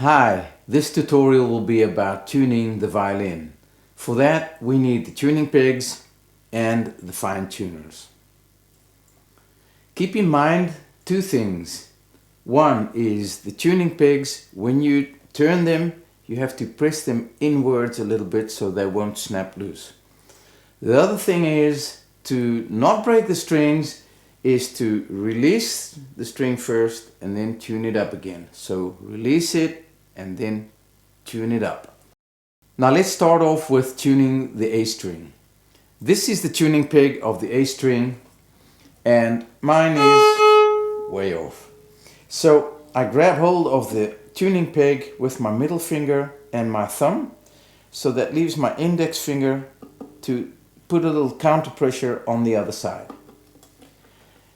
Hi, this tutorial will be about tuning the violin. For that we need the tuning pegs and the fine tuners. Keep in mind two things. One is the tuning pegs, when you turn them you have to press them inwards a little bit so they won't snap loose. The other thing is to not break the strings is to release the string first and then tune it up again. So release it and then tune it up. Now let's start off with tuning the A string. This is the tuning peg of the A string and mine is way off. So I grab hold of the tuning peg with my middle finger and my thumb, so that leaves my index finger to put a little counter pressure on the other side.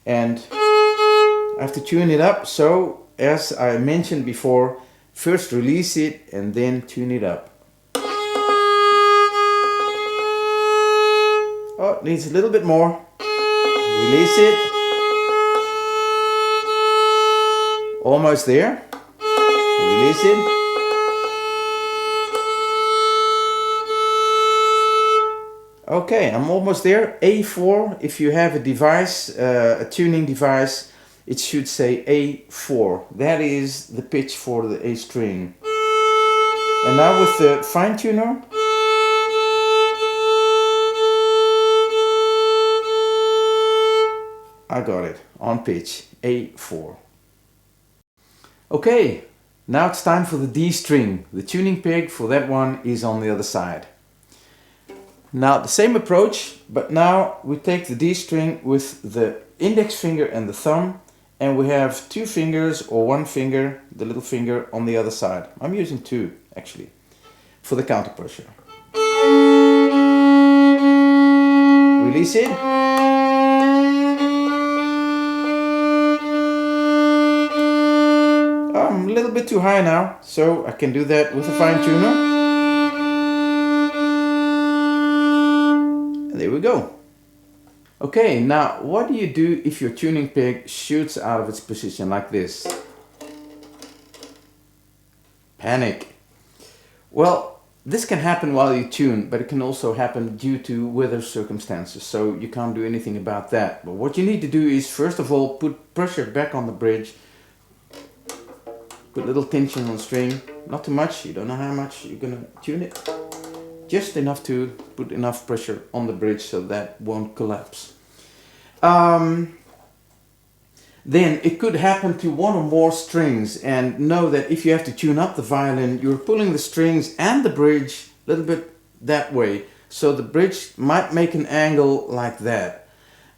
And I have to tune it up, so as I mentioned before, first release it and then tune it up. Oh, it needs a little bit more. Release it. Almost there. Release it. Okay, I'm almost there. A4, if you have a device, a tuning device, it should say A4. That is the pitch for the A string. And now with the fine tuner, I got it on pitch, A4. Okay, now it's time for the D string. The tuning peg for that one is on the other side. Now the same approach, but now we take the D string with the index finger and the thumb, and we have two fingers or one finger, the little finger, on the other side. I'm using two actually for the counter pressure. Release it. I'm a little bit too high now, so I can do that with a fine tuner. And there we go. Okay, now what do you do if your tuning peg shoots out of its position like this? Panic. Well, this can happen while you tune, but it can also happen due to weather circumstances, so you can't do anything about that. But what you need to do is, first of all, put pressure back on the bridge. Put a little tension on the string, not too much, you don't know how much you're gonna tune it. Just enough to put enough pressure on the bridge so that won't collapse. Then it could happen to one or more strings, and know that if you have to tune up the violin, you're pulling the strings and the bridge a little bit that way. So the bridge might make an angle like that.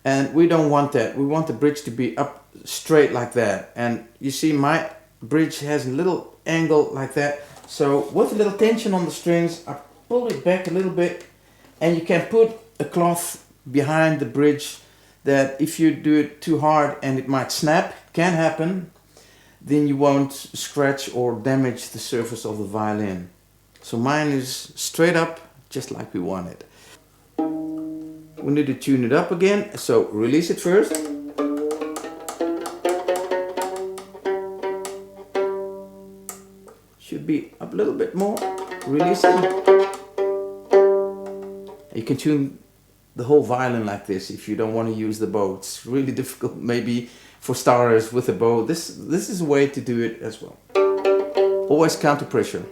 And we don't want that. We want the bridge to be up straight like that. And you see my bridge has a little angle like that. So with a little tension on the strings, I pull it back a little bit, and you can put a cloth behind the bridge that if you do it too hard and it might snap, can happen, then you won't scratch or damage the surface of the violin. So mine is straight up, just like we want it. We need to tune it up again, so release it first. Should be up a little bit more. Release it. You can tune the whole violin like this if you don't want to use the bow. It's really difficult maybe for starters with a bow. This is a way to do it as well. Always counter pressure.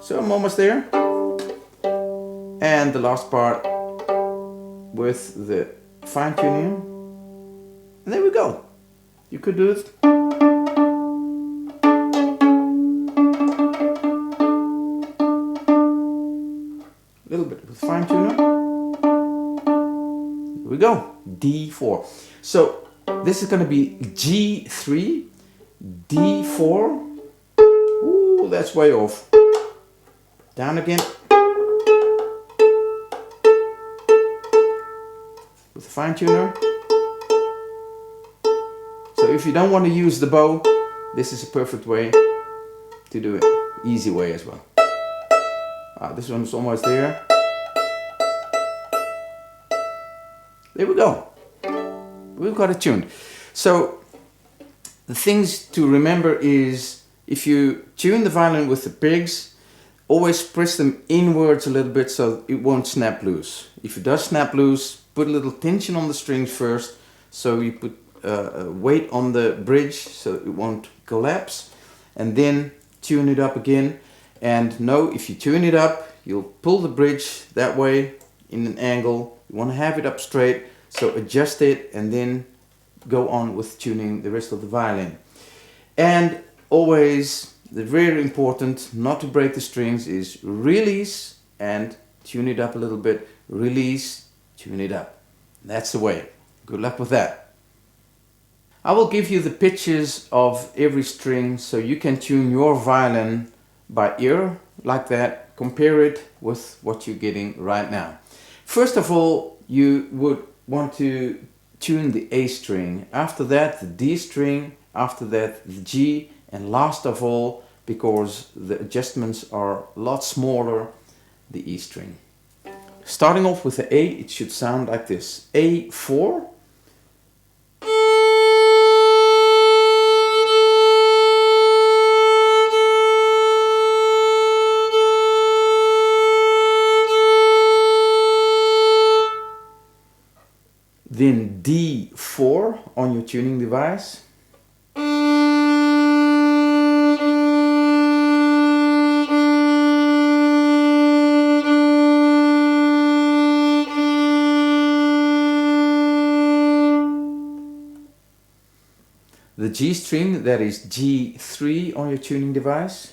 So I'm almost there. And the last part with the fine tuning. And there we go. You could do it. A little bit with fine tuner. Here we go. D4. So this is going to be G3, D4. Ooh, that's way off. Down again. With the fine tuner. So if you don't want to use the bow, this is a perfect way to do it. Easy way as well. This one is almost there. There we go. We've got it tuned. So The things to remember is, if you tune the violin with the pigs, always press them inwards a little bit so it won't snap loose. If it does snap loose, put a little tension on the strings first, so you put weight on the bridge so it won't collapse, and then tune it up again. And know, if you tune it up, you'll pull the bridge that way in an angle. You want to have it up straight, so adjust it and then go on with tuning the rest of the violin. And always, the very important, not to break the strings, is release and tune it up a little bit. Release, tune it up. That's the way. Good luck with that. I will give you the pitches of every string so you can tune your violin by ear like that. Compare it with what you're getting right now. First of all, you would want to tune the A string. After that, the D string. After that, the G. And last of all, because the adjustments are a lot smaller, the E string. Starting off with the A, it should sound like this. A4. Then D4 on your tuning device. The G string, that is G3 on your tuning device.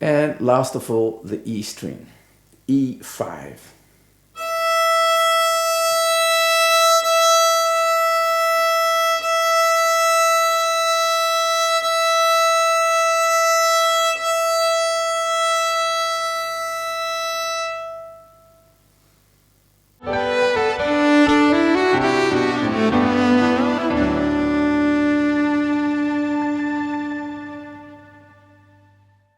And last of all, the E string, E5.